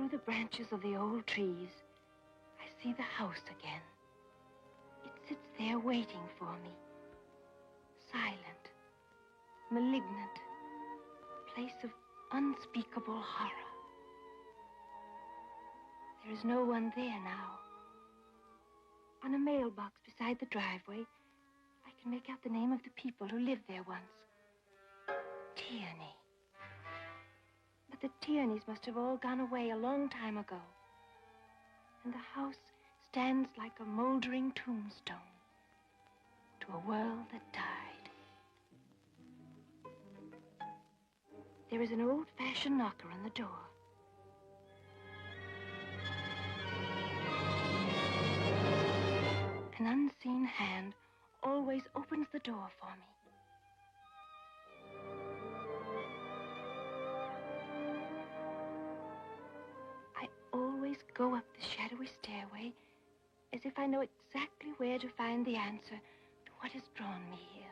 Through the branches of the old trees, I see the house again. It sits there waiting for me. Silent, malignant, a place of unspeakable horror. There is no one there now. On a mailbox beside the driveway, I can make out the name of the people who lived there once. Tierney. But the Tierneys must have all gone away a long time ago. And the house stands like a moldering tombstone to a world that died. There is an old-fashioned knocker on the door. An unseen hand always opens the door for me. I always go up the shadowy stairway as if I know exactly where to find the answer to what has drawn me here.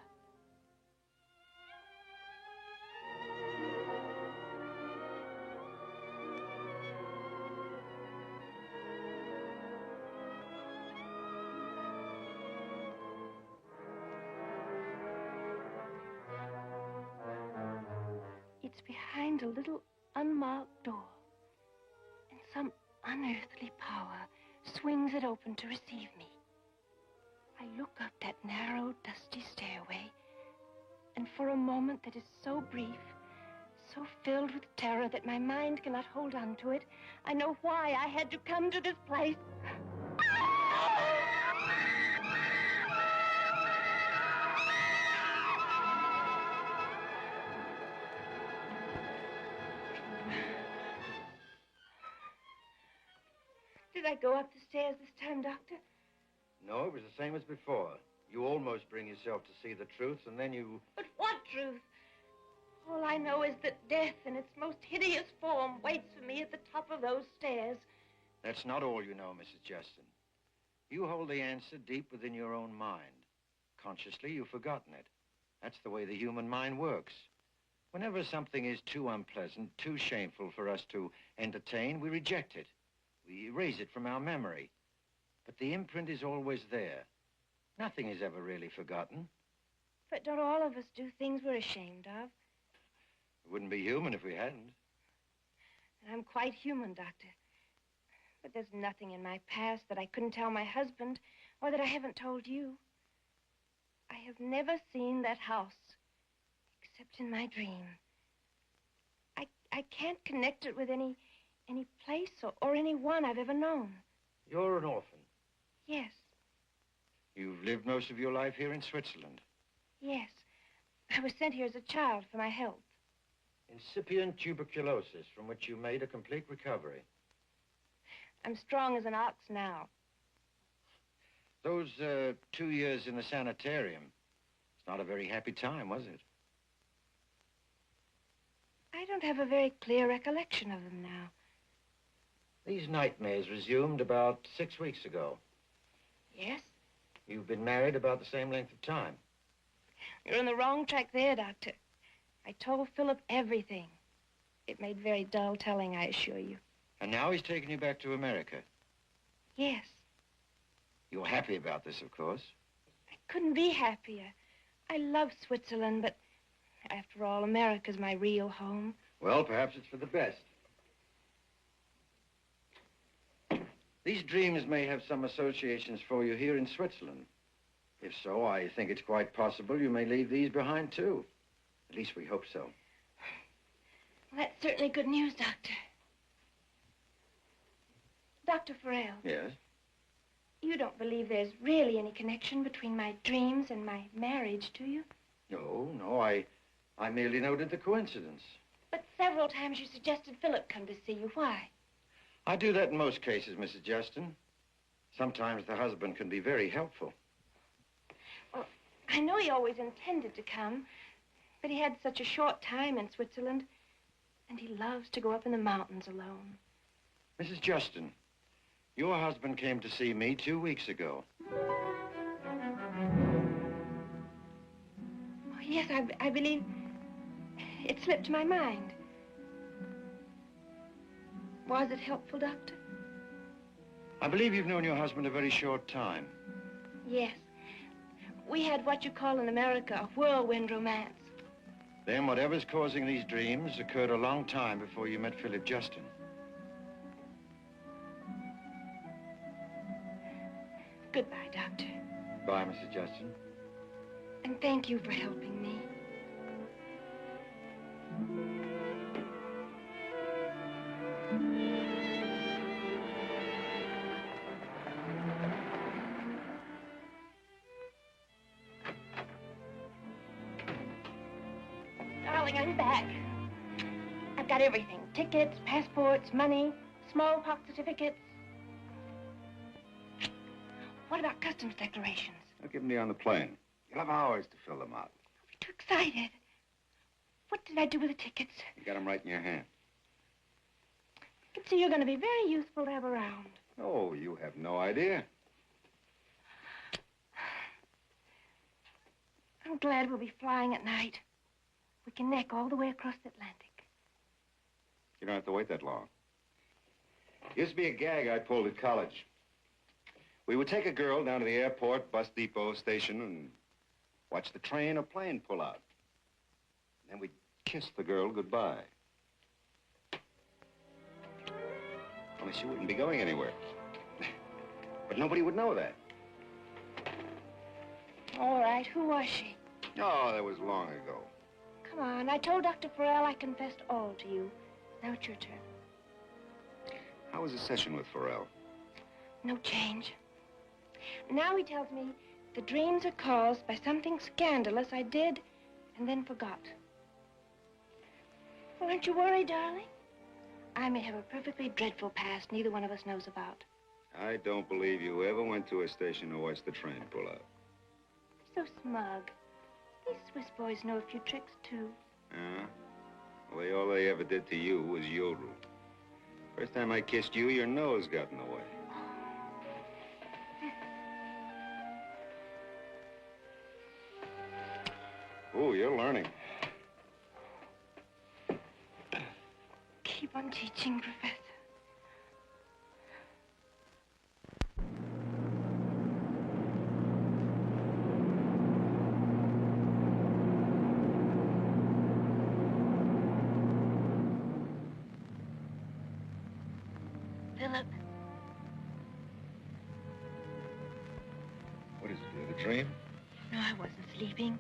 It's behind a little unmarked door, and some unearthly power swings it open to receive me. I look up that narrow, dusty stairway, and for a moment that is so brief, so filled with terror that my mind cannot hold on to it, I know why I had to come to this place. Did I go up the stairs this time, Doctor? No, it was the same as before. You almost bring yourself to see the truth, and then you... But what truth? All I know is that death in its most hideous form waits for me at the top of those stairs. That's not all you know, Mrs. Justin. You hold the answer deep within your own mind. Consciously, you've forgotten it. That's the way the human mind works. Whenever something is too unpleasant, too shameful for us to entertain, we reject it. We erase it from our memory. But the imprint is always there. Nothing is ever really forgotten. But don't all of us do things we're ashamed of? It wouldn't be human if we hadn't. I'm quite human, Doctor. But there's nothing in my past that I couldn't tell my husband or that I haven't told you. I have never seen that house, except in my dream. I can't connect it with any place or anyone I've ever known. You're an orphan. Yes. You've lived most of your life here in Switzerland. Yes. I was sent here as a child for my health. Incipient tuberculosis, from which you made a complete recovery. I'm strong as an ox now. Those 2 years in the sanitarium, it's not a very happy time, was it? I don't have a very clear recollection of them now. These nightmares resumed about 6 weeks ago. Yes? You've been married about the same length of time. You're on the wrong track there, Doctor. I told Philip everything. It made very dull telling, I assure you. And now he's taken you back to America. Yes. You're happy about this, of course. I couldn't be happier. I love Switzerland, but after all, America's my real home. Well, perhaps it's for the best. These dreams may have some associations for you here in Switzerland. If so, I think it's quite possible you may leave these behind, too. At least we hope so. Well, that's certainly good news, Doctor. Dr. Farrell. Yes? You don't believe there's really any connection between my dreams and my marriage, do you? No, I merely noted the coincidence. But several times you suggested Philip come to see you. Why? I do that in most cases, Mrs. Justin. Sometimes the husband can be very helpful. Well, I know he always intended to come, but he had such a short time in Switzerland, and he loves to go up in the mountains alone. Mrs. Justin, your husband came to see me 2 weeks ago. Oh, yes, I believe it slipped my mind. Was it helpful, Doctor? I believe you've known your husband a very short time. Yes. We had what you call in America a whirlwind romance. Then whatever's causing these dreams occurred a long time before you met Philip Justin. Goodbye, Doctor. Bye, Mrs. Justin. And thank you for helping me. Darling, I'm back. I've got everything. Tickets, passports, money, smallpox certificates. What about customs declarations? I'll give them to you on the plane. You'll have hours to fill them out. I'm too excited. What did I do with the tickets? You got them right in your hand. I can see you're going to be very useful to have around. Oh, you have no idea. I'm glad we'll be flying at night. We can neck all the way across the Atlantic. You don't have to wait that long. Used to be a gag I pulled at college. We would take a girl down to the airport, bus depot, station, and watch the train or plane pull out. Then we'd kiss the girl goodbye. Only she wouldn't be going anywhere. But nobody would know that. All right, who was she? Oh, that was long ago. Come on, I told Dr. Farrell I confessed all to you. Now it's your turn. How was the session with Farrell? No change. Now he tells me the dreams are caused by something scandalous I did and then forgot. Well, aren't you worried, darling? I may have a perfectly dreadful past neither one of us knows about. I don't believe you ever went to a station to watch the train pull out. So smug. These Swiss boys know a few tricks, too. Yeah? Well, all they ever did to you was yodel. First time I kissed you, your nose got in the way. Oh, you're learning. Keep on teaching, Professor. Philip. What is it, you had a dream? No, I wasn't sleeping.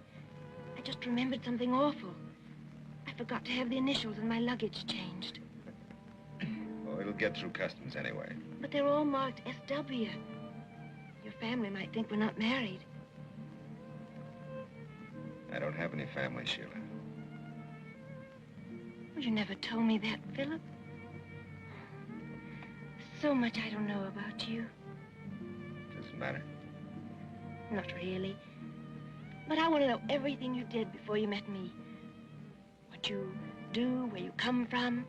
I just remembered something awful. I forgot to have the initials in my luggage changed. Oh, it'll get through customs anyway. But they're all marked S.W. Your family might think we're not married. I don't have any family, Sheila. Well, you never told me that, Philip. So much I don't know about you. Doesn't matter. Not really. But I want to know everything you did before you met me. What you do, where you come from,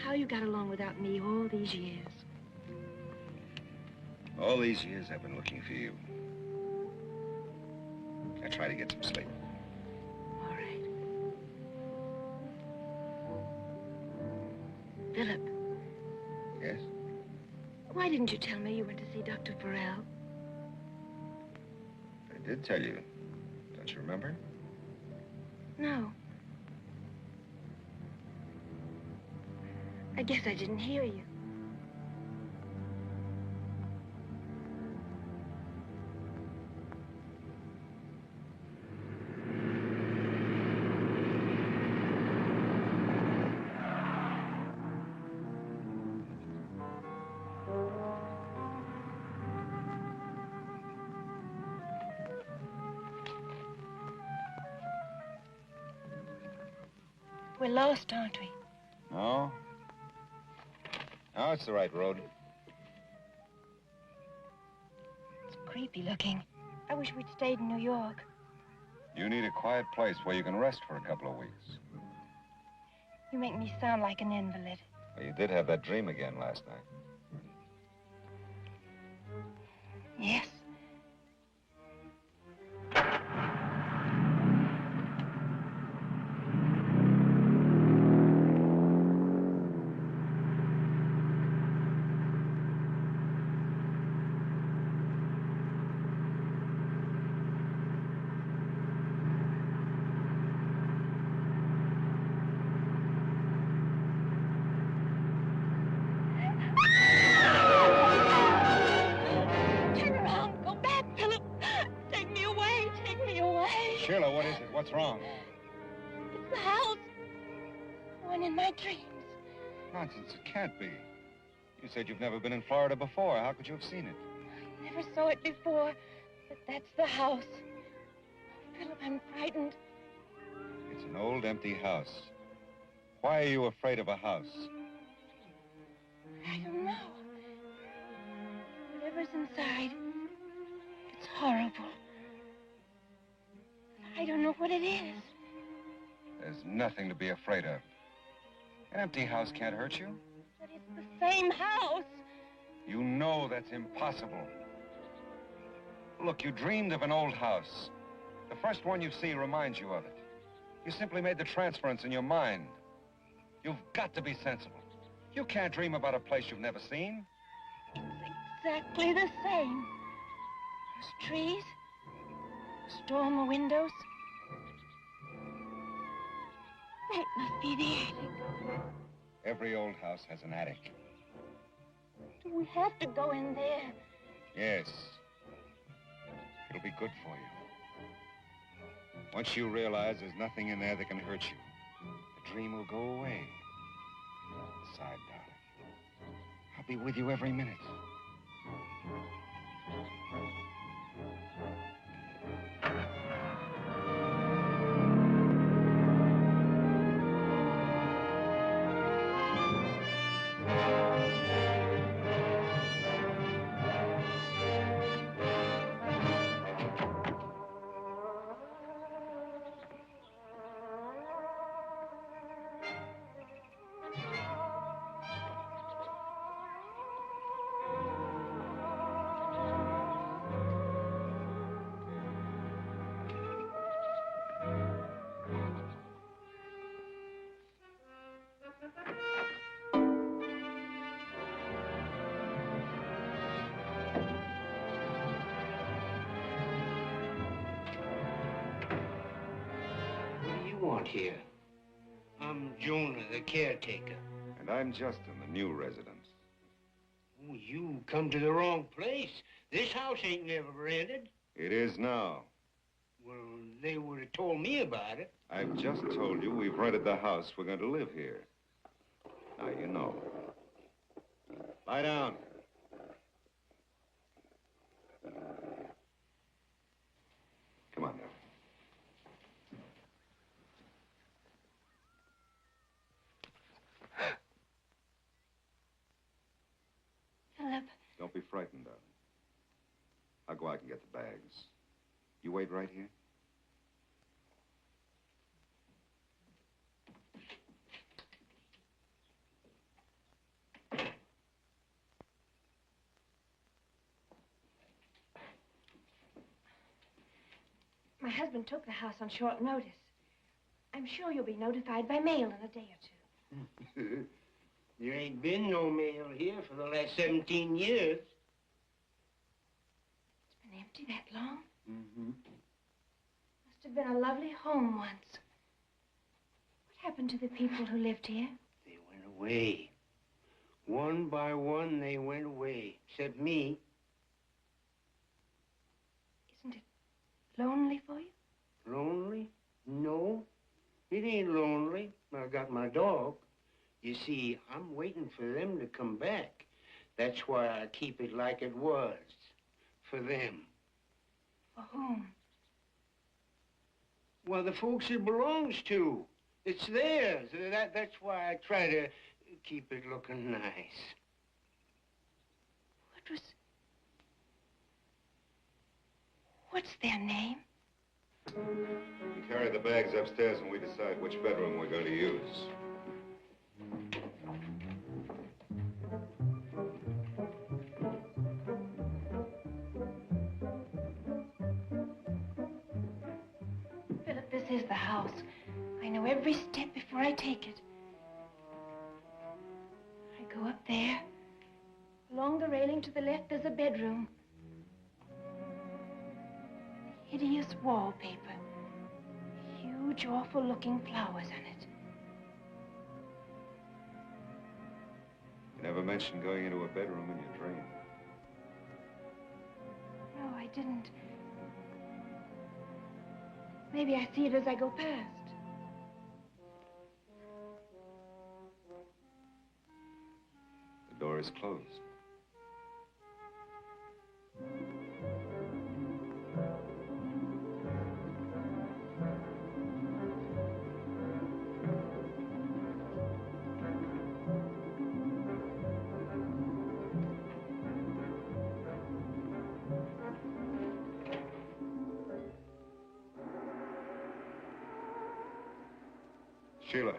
how you got along without me all these years. All these years I've been looking for you. I try to get some sleep. All right. Philip. Yes? Why didn't you tell me you went to see Dr. Farrell? I did tell you. Don't you remember? No. I guess I didn't hear you. We're lost, aren't we? No. No, it's the right road. It's creepy looking. I wish we'd stayed in New York. You need a quiet place where you can rest for a couple of weeks. You make me sound like an invalid. Well, you did have that dream again last night. Yes. Sheila, what is it? What's wrong? It's the house. The one in my dreams. Nonsense, it can't be. You said you've never been in Florida before. How could you have seen it? I never saw it before, but that's the house. Oh, Philip, I'm frightened. It's an old, empty house. Why are you afraid of a house? I don't know. Whatever's inside, it's horrible. I don't know what it is. There's nothing to be afraid of. An empty house can't hurt you. But it's the same house. You know that's impossible. Look, you dreamed of an old house. The first one you see reminds you of it. You simply made the transference in your mind. You've got to be sensible. You can't dream about a place you've never seen. It's exactly the same. There's trees, storm windows. That must be the attic. Every old house has an attic. Do we have to go in there? Yes. It'll be good for you. Once you realize there's nothing in there that can hurt you, the dream will go away. Besides, darling, I'll be with you every minute. What do you want here? I'm Jonah, the caretaker. And I'm Justin, the new resident. Oh, you come to the wrong place. This house ain't never rented. It is now. Well, they would have told me about it. I've just told you we've rented the house. We're going to live here. Now, you know. Lie down. Come on now. Philip. Don't be frightened, darling. I'll go out and get the bags. You wait right here. My husband took the house on short notice. I'm sure you'll be notified by mail in a day or two. There ain't been no mail here for the last 17 years. It's been empty that long? Mm-hmm. Must have been a lovely home once. What happened to the people who lived here? They went away. One by one, they went away. Except me. Isn't it lonely for you? Lonely? No. It ain't lonely. I got my dog. You see, I'm waiting for them to come back. That's why I keep it like it was. For them. For whom? Well, the folks it belongs to. It's theirs. That's why I try to keep it looking nice. What's their name? You carry the bags upstairs and we decide which bedroom we're going to use. Philip, this is the house. I know every step before I take it. I go up there. Along the railing to the left, there's a bedroom. Hideous wallpaper. Huge, awful-looking flowers on it. You never mentioned going into a bedroom in your dream. No, I didn't. Maybe I see it as I go past. The door is closed. Sheila.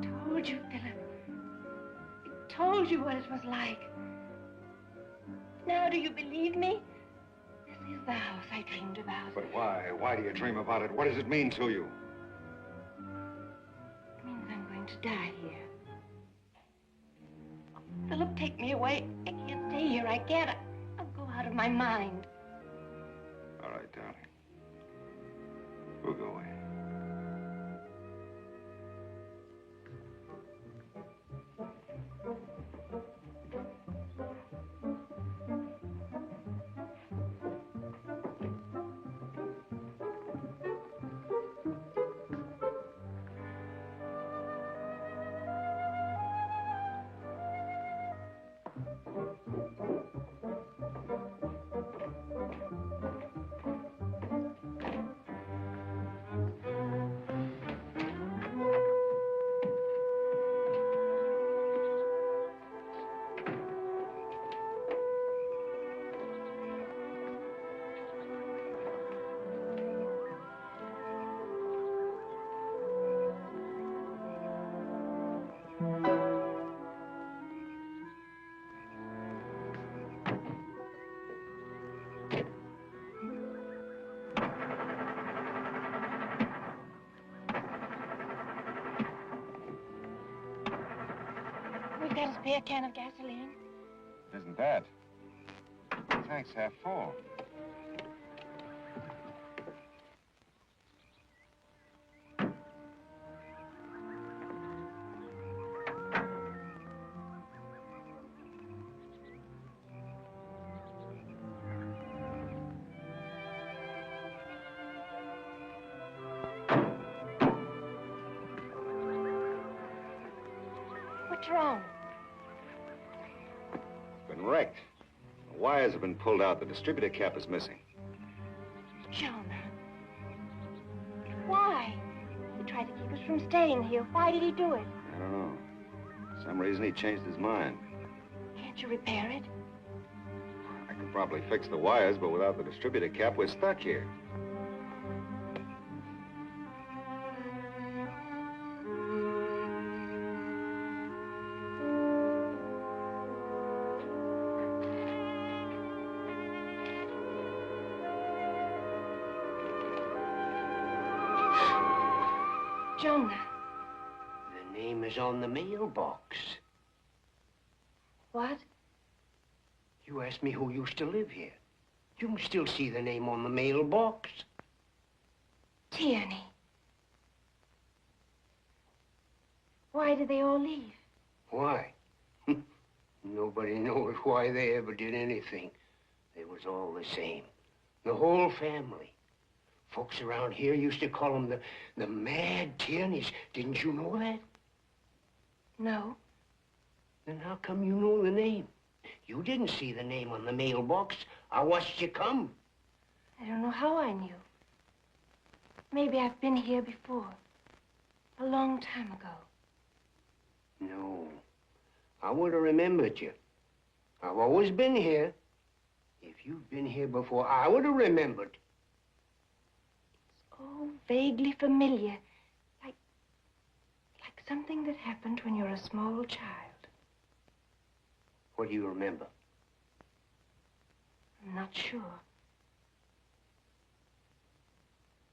Told you, Philip. I told you what it was like. Now do you believe me? This is the house I dreamed about. But why? Why do you dream about it? What does it mean to you? It means I'm going to die here. Oh, Philip, take me away. I can't stay here. I can't. I'll go out of my mind. All right, darling. We'll go away. We've got a spare can of gasoline. Isn't that? The tank's half full. What's wrong? It's been wrecked. The wires have been pulled out. The distributor cap is missing. Jonah. Why? He tried to keep us from staying here. Why did he do it? I don't know. For some reason, he changed his mind. Can't you repair it? I could probably fix the wires, but without the distributor cap, we're stuck here. Jonah. The name is on the mailbox. What? You asked me who used to live here. You can still see the name on the mailbox. Tierney. Why did they all leave? Why? Nobody knows why they ever did anything. They was all the same. The whole family. Folks around here used to call them the Mad Tierneys. Didn't you know that? No. Then how come you know the name? You didn't see the name on the mailbox. I watched you come. I don't know how I knew. Maybe I've been here before. A long time ago. No. I would have remembered you. I've always been here. If you've been here before, I would have remembered. Oh, vaguely familiar. Like something that happened when you're a small child. What do you remember? I'm not sure.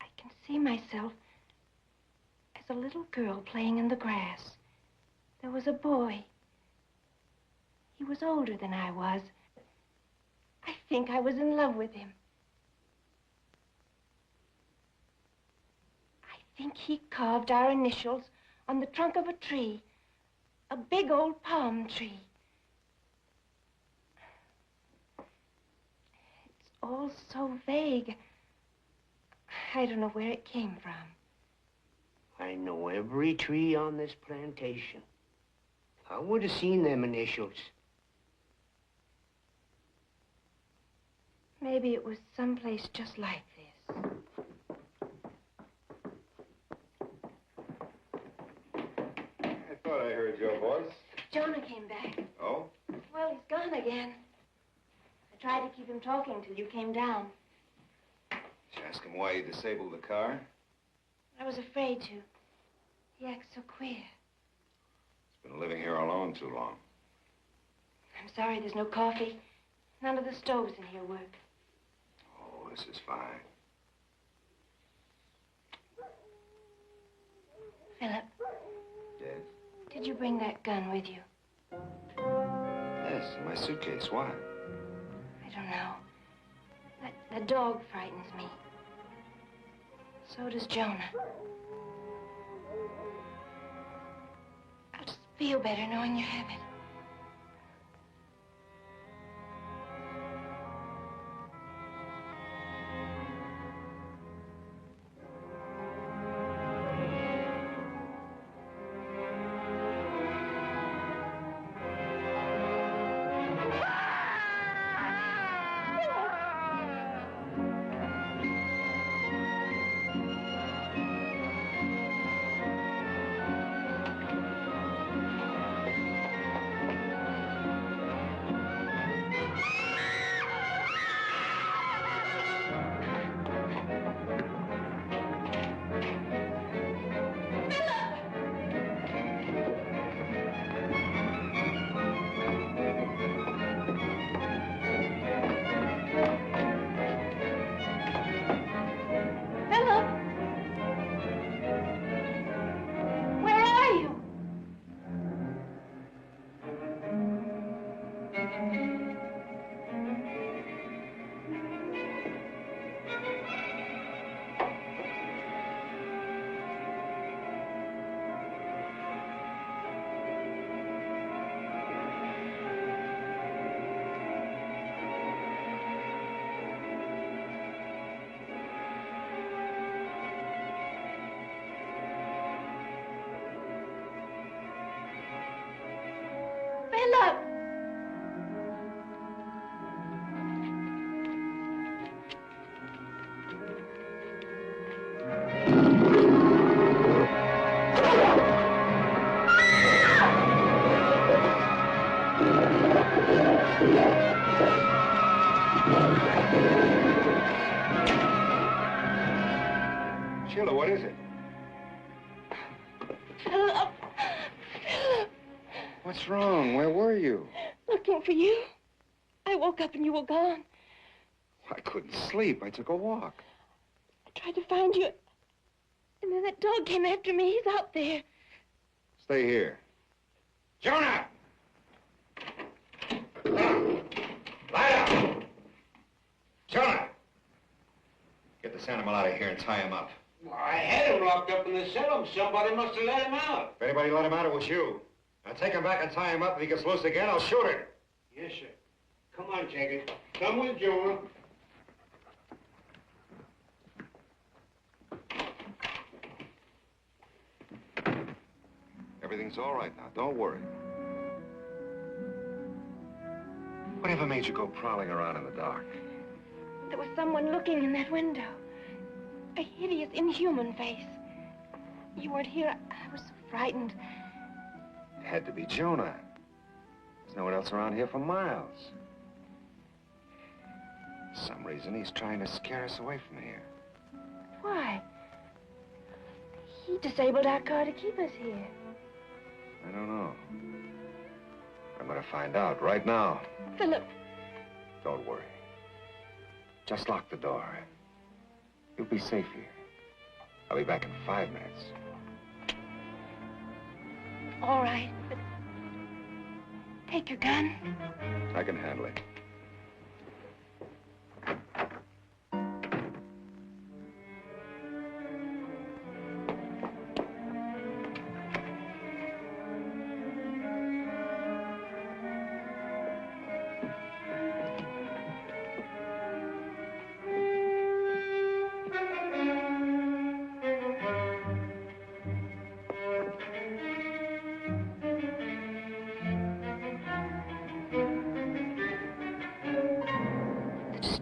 I can see myself as a little girl playing in the grass. There was a boy. He was older than I was. I think I was in love with him. I think he carved our initials on the trunk of a tree. A big old palm tree. all so vague. I don't know where it came from. I know every tree on this plantation. I would have seen them initials. Maybe it was someplace just like this. I thought I heard your voice. Jonah came back. Oh? Well, he's gone again. I tried to keep him talking till you came down. Did you ask him why you disabled the car? I was afraid to. He acts so queer. He's been living here alone too long. I'm sorry there's no coffee. None of the stoves in here work. Oh, this is fine. Philip, Yes? did you bring that gun with you? Yes, in my suitcase. Why? I don't know. That dog frightens me. So does Jonah. I'll just feel better knowing you have it. Philip! Sheila, what is it? Philip! Philip! What's wrong? Where were you? Looking for you. I woke up and you were gone. I couldn't sleep. I took a walk. I tried to find you. And then that dog came after me. He's out there. Stay here. Jonah! Lie down! Jonah! Get this animal out of here and tie him up. I had him locked up in the cell. Somebody must have let him out. If anybody let him out, it was you. Now take him back and tie him up. If he gets loose again, I'll shoot him. Yes, sir. Come on, Jagged. Come with Jonah. Everything's all right now. Don't worry. Whatever made you go prowling around in the dark? There was someone looking in that window. A hideous, inhuman face. You weren't here. I was so frightened. It had to be Jonah. There's no one else around here for miles. For some reason, he's trying to scare us away from here. Why? He disabled our car to keep us here. I don't know. I'm gonna find out right now. Philip. Don't worry. Just lock the door. You'll be safe here. I'll be back in 5 minutes. All right, but take your gun. I can handle it.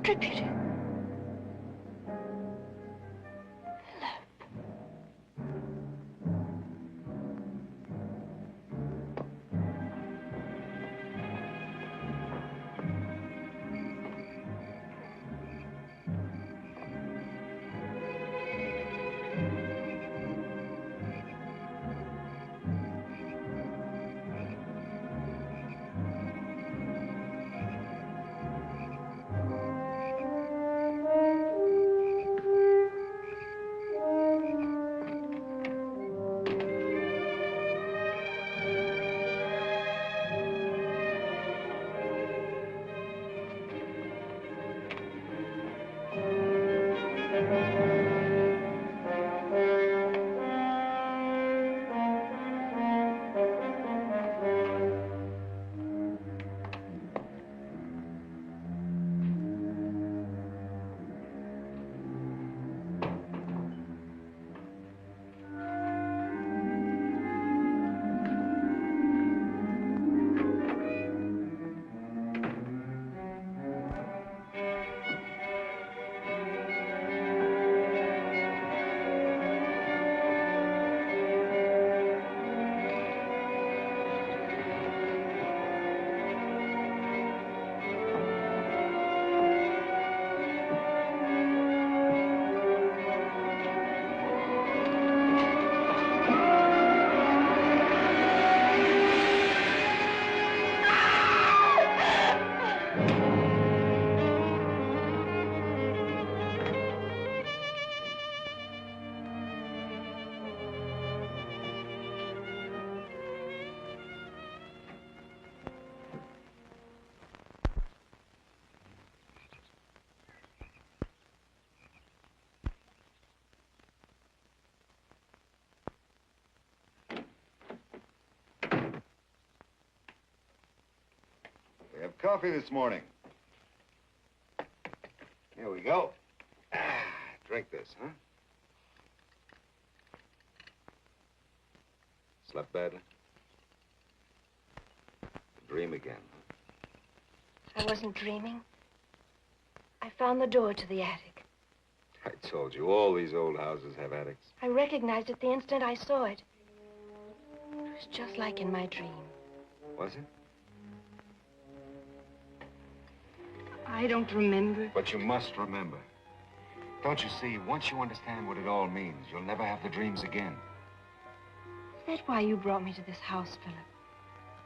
distributor. We have coffee this morning. Here we go. Drink this, huh? Slept badly? Dream again, huh? I wasn't dreaming. I found the door to the attic. I told you, all these old houses have attics. I recognized it the instant I saw it. It was just like in my dream. Was it? I don't remember. But you must remember. Don't you see, once you understand what it all means, you'll never have the dreams again. Is that why you brought me to this house, Philip?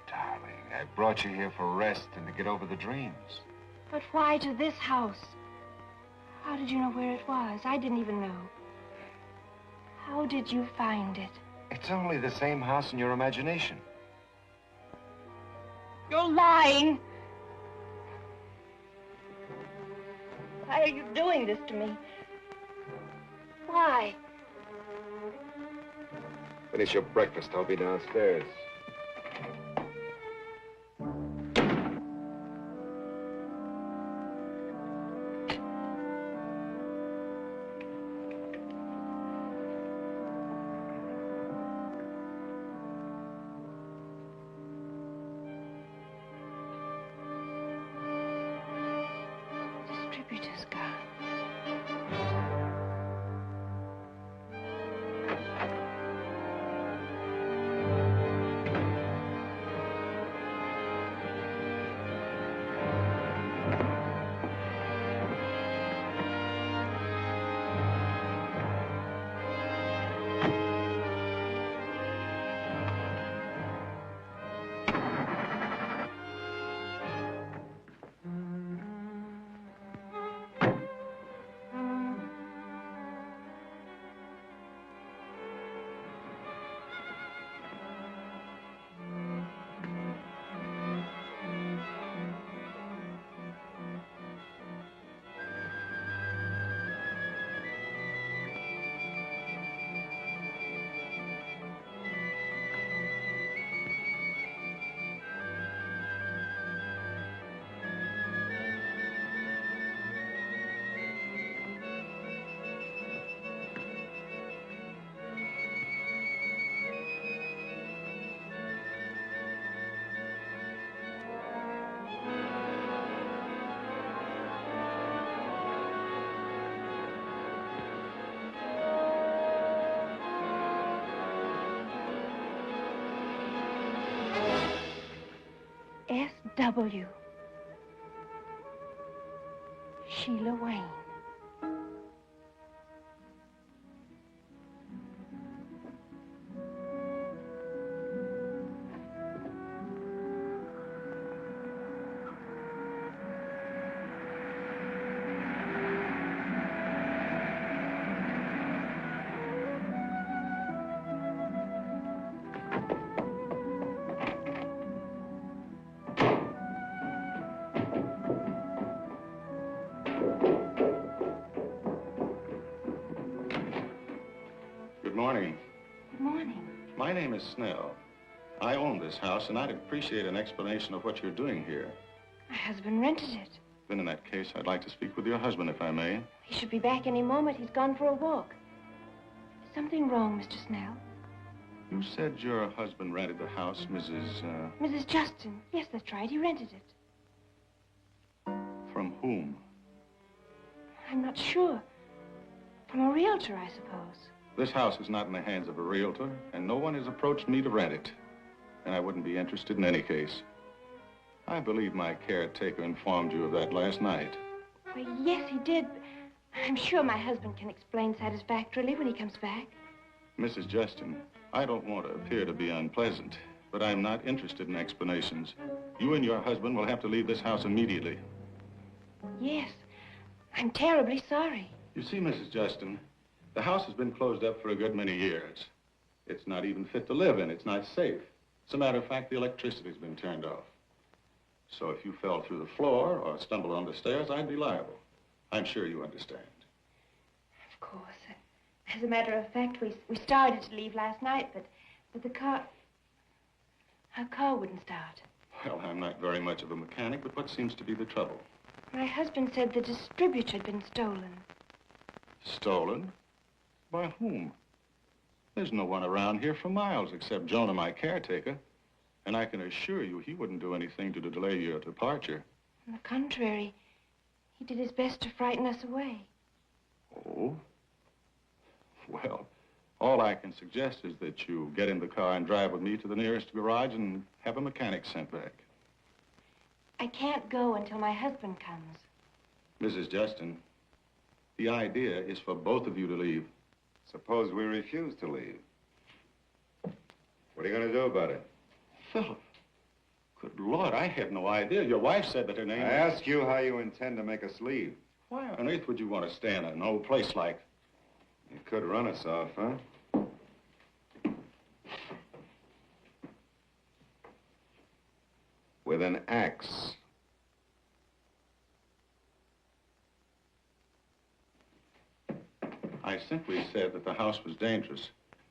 Darling, I brought you here for rest and to get over the dreams. But why to this house? How did you know where it was? I didn't even know. How did you find it? It's only the same house in your imagination. You're lying. Why are you doing this to me? Why? Finish your breakfast. I'll be downstairs. Distributor's gone. W. Sheila Wayne. Good morning. Good morning. My name is Snell. I own this house, and I'd appreciate an explanation of what you're doing here. My husband rented it. Then in that case, I'd like to speak with your husband, if I may. He should be back any moment. He's gone for a walk. Is something wrong, Mr. Snell? You said your husband rented the house, Mrs. Mrs. Justin. Yes, that's right. He rented it. From whom? I'm not sure. From a realtor, I suppose. This house is not in the hands of a realtor, and no one has approached me to rent it. And I wouldn't be interested in any case. I believe my caretaker informed you of that last night. Well, yes, he did. I'm sure my husband can explain satisfactorily when he comes back. Mrs. Justin, I don't want to appear to be unpleasant, but I'm not interested in explanations. You and your husband will have to leave this house immediately. Yes. I'm terribly sorry. You see, Mrs. Justin, the house has been closed up for a good many years. It's not even fit to live in. It's not safe. As a matter of fact, the electricity's been turned off. So if you fell through the floor or stumbled on the stairs, I'd be liable. I'm sure you understand. Of course. As a matter of fact, we started to leave last night, but the car... Our car wouldn't start. Well, I'm not very much of a mechanic, but what seems to be the trouble? My husband said the distributor had been stolen. Stolen? By whom? There's no one around here for miles except Jonah, my caretaker. And I can assure you he wouldn't do anything to delay your departure. On the contrary, he did his best to frighten us away. Oh? Well, all I can suggest is that you get in the car and drive with me to the nearest garage and have a mechanic sent back. I can't go until my husband comes. Mrs. Justin, the idea is for both of you to leave. Suppose we refuse to leave. What are you going to do about it? Philip, good Lord, I have no idea. Your wife said that her name... I ask you how you intend to make us leave. Why on earth would you want to stay in an old place like... You could run us off, huh? With an axe. I simply said that the house was dangerous.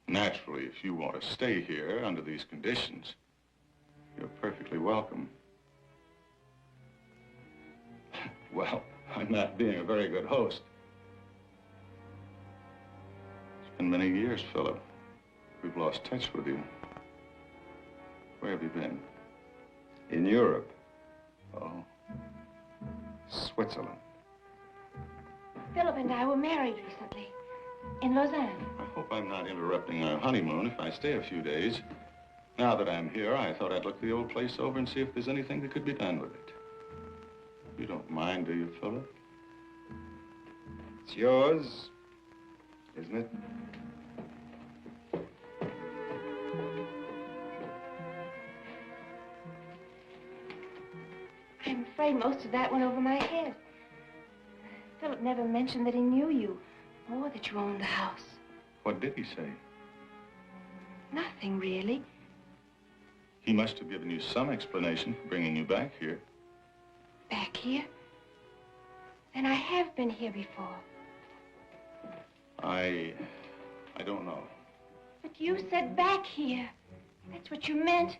Naturally, if you want to stay here under these conditions, you're perfectly welcome. Well, I'm not being a very good host. It's been many years, Philip. We've lost touch with you. Where have you been? In Europe. Oh. Switzerland. Philip and I were married recently. In Lausanne. I hope I'm not interrupting our honeymoon if I stay a few days. Now that I'm here, I thought I'd look the old place over and see if there's anything that could be done with it. You don't mind, do you, Philip? It's yours, isn't it? I'm afraid most of that went over my head. Philip never mentioned that he knew you, or that you owned the house. What did he say? Nothing, really. He must have given you some explanation for bringing you back here. Back here? Then I have been here before. I don't know. But you said back here. That's what you meant.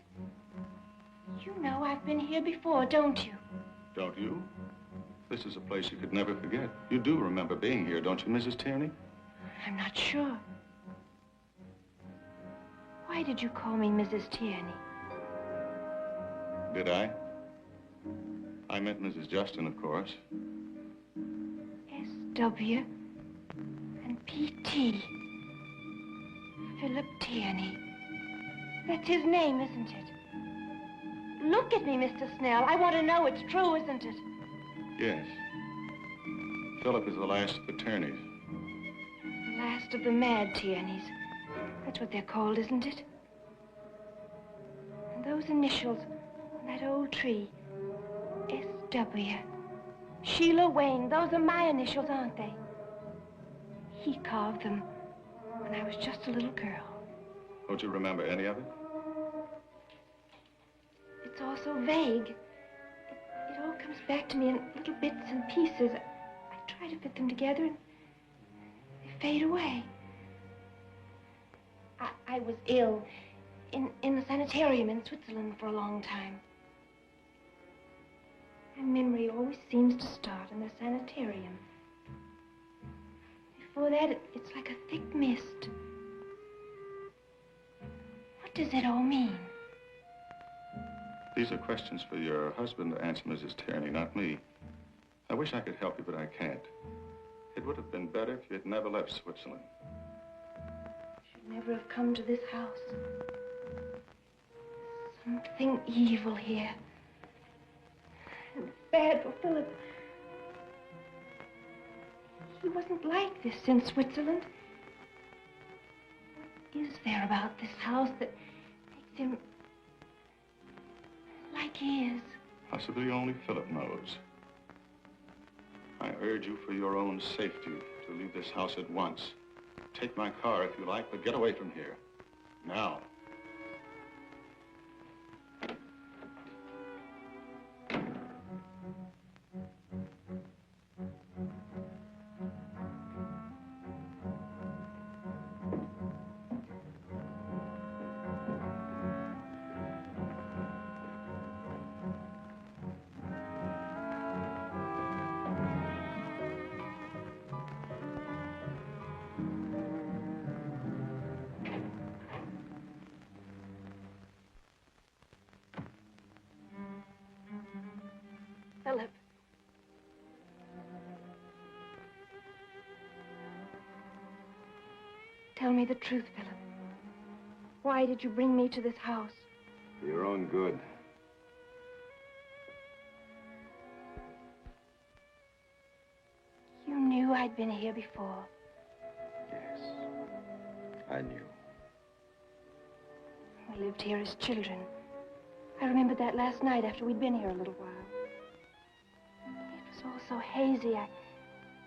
You know I've been here before, don't you? Don't you? This is a place you could never forget. You do remember being here, don't you, Mrs. Tierney? I'm not sure. Why did you call me Mrs. Tierney? Did I? I meant Mrs. Justin, of course. S.W. and P.T. Philip Tierney. That's his name, isn't it? Look at me, Mr. Snell. I want to know it's true, isn't it? Yes. Philip is the last of the Turners. The last of the mad Tierneys. That's what they're called, isn't it? And those initials on that old tree. S.W. Sheila Wayne. Those are my initials, aren't they? He carved them when I was just a little girl. Don't you remember any of it? It's all so vague. It all comes back to me in little bits and pieces. I try to fit them together and they fade away. I was ill in the sanitarium in Switzerland for a long time. My memory always seems to start in the sanitarium. Before that, it's like a thick mist. What does it all mean? These are questions for your husband to answer, Mrs. Tierney, not me. I wish I could help you, but I can't. It would have been better if you had never left Switzerland. Should never have come to this house. Something evil here. It's bad for Philip. He wasn't like this in Switzerland. What is there about this house that makes him like he is? Possibly only Philip knows. I urge you for your own safety to leave this house at once. Take my car if you like, but get away from here. Now. Philip. Tell me the truth, Philip. Why did you bring me to this house? For your own good. You knew I'd been here before. Yes, I knew. We lived here as children. I remembered that last night after we'd been here a little while. It was all so hazy, I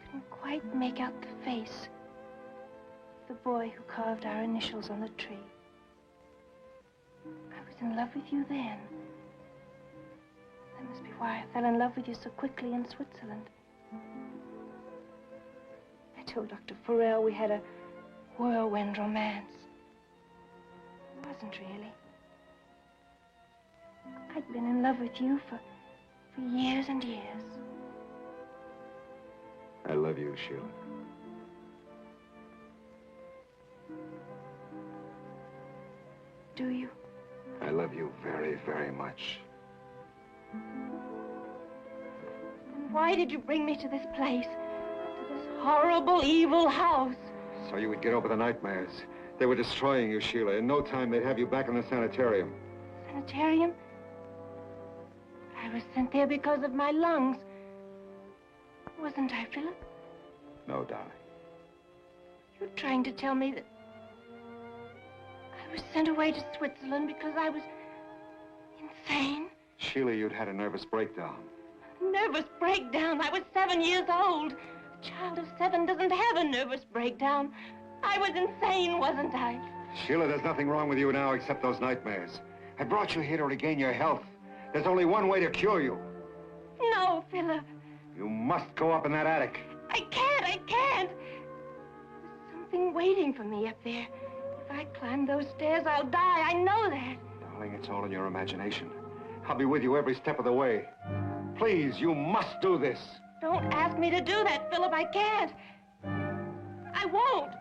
couldn't quite make out the face of the boy who carved our initials on the tree. I was in love with you then. That must be why I fell in love with you so quickly in Switzerland. I told Dr. Farrell we had a whirlwind romance. It wasn't really. I'd been in love with you for years and years. I love you, Sheila. Do you? I love you very, very much. Then why did you bring me to this place? To this horrible, evil house? So you would get over the nightmares. They were destroying you, Sheila. In no time, they'd have you back in the sanitarium. Sanitarium? I was sent there because of my lungs. Wasn't I, Philip? No, darling. You're trying to tell me that I was sent away to Switzerland because I was insane? Sheila, you'd had a nervous breakdown. Nervous breakdown? I was 7 years old. A child of 7 doesn't have a nervous breakdown. I was insane, wasn't I? Sheila, there's nothing wrong with you now except those nightmares. I brought you here to regain your health. There's only one way to cure you. No, Philip. You must go up in that attic. I can't. There's something waiting for me up there. If I climb those stairs, I'll die. I know that. Darling, it's all in your imagination. I'll be with you every step of the way. Please, you must do this. Don't ask me to do that, Philip. I can't. I won't.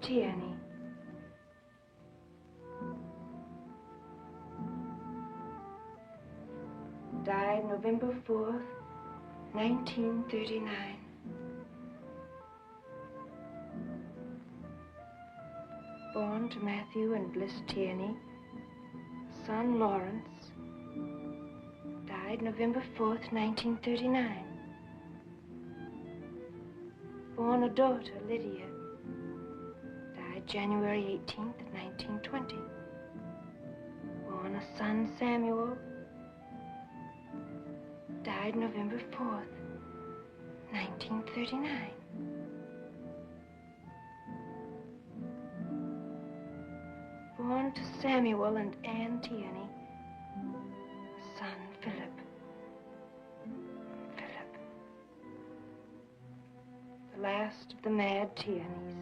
Tierney. Died November 4th, 1939. Born to Matthew and Bliss Tierney, son Lawrence. Died November 4th, 1939. Born a daughter, Lydia. Died January 18th, 1920. Born a son, Samuel. Died November 4th, 1939. Born to Samuel and Ann Tierney, son Philip. Philip. The last of the mad Tierneys.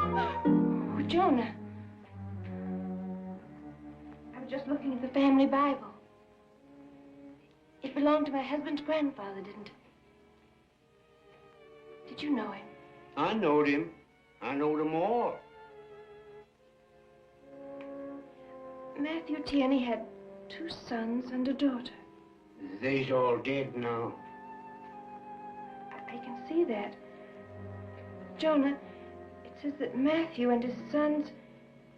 Oh, Jonah. I was just looking at the family Bible. It belonged to my husband's grandfather, didn't it? Did you know him? I knowed him. I knowed them all. Matthew Tierney had 2 sons and a daughter. They's all dead now. I can see that. Jonah, it says that Matthew and his sons,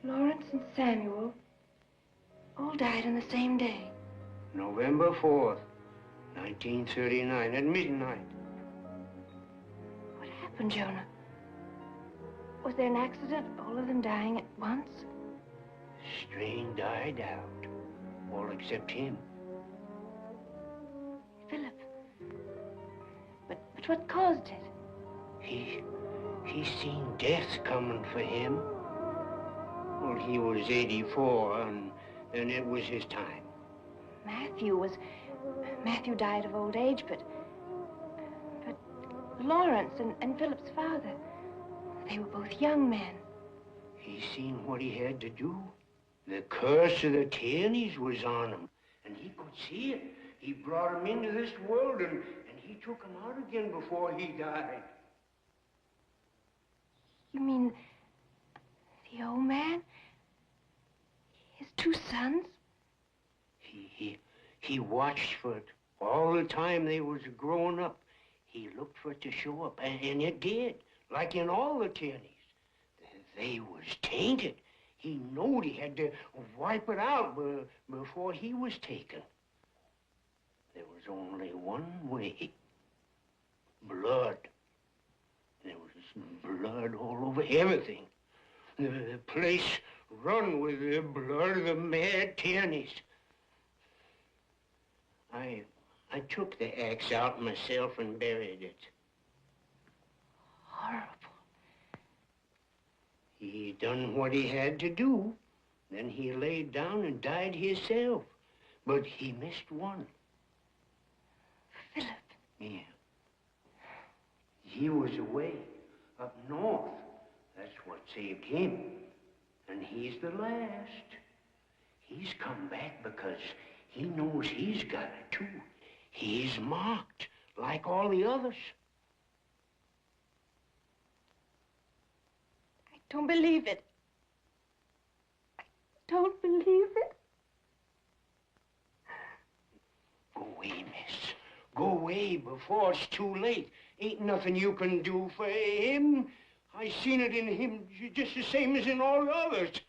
Lawrence and Samuel, all died on the same day. November 4th, 1939, at midnight. What happened, Jonah? Was there an accident, all of them dying at once? The strain died out, all except him. Philip. But what caused it? He seen death coming for him. Well, he was 84, and it was his time. Matthew died of old age, but Lawrence and Philip's father, they were both young men. He seen what he had to do. The curse of the Tierneys was on him, and he could see it. He brought him into this world, and he took him out again before he died. You mean the old man? His 2 sons? He watched for it all the time they was growing up. He looked for it to show up, and it did, like in all the Tierneys. They was tainted. He knowed he had to wipe it out before he was taken. There was only one way. Blood. There was blood all over everything. The place run with the blood of the mad Tierneys. I took the axe out myself and buried it. Horrible. He done what he had to do. Then he laid down and died himself. But he missed one. Philip. Yeah. He was away up north. That's what saved him. And he's the last. He's come back because he knows he's got it too. He's marked like all the others. I don't believe it. I don't believe it. Go away, miss. Go away before it's too late. Ain't nothing you can do for him. I seen it in him just the same as in all the others.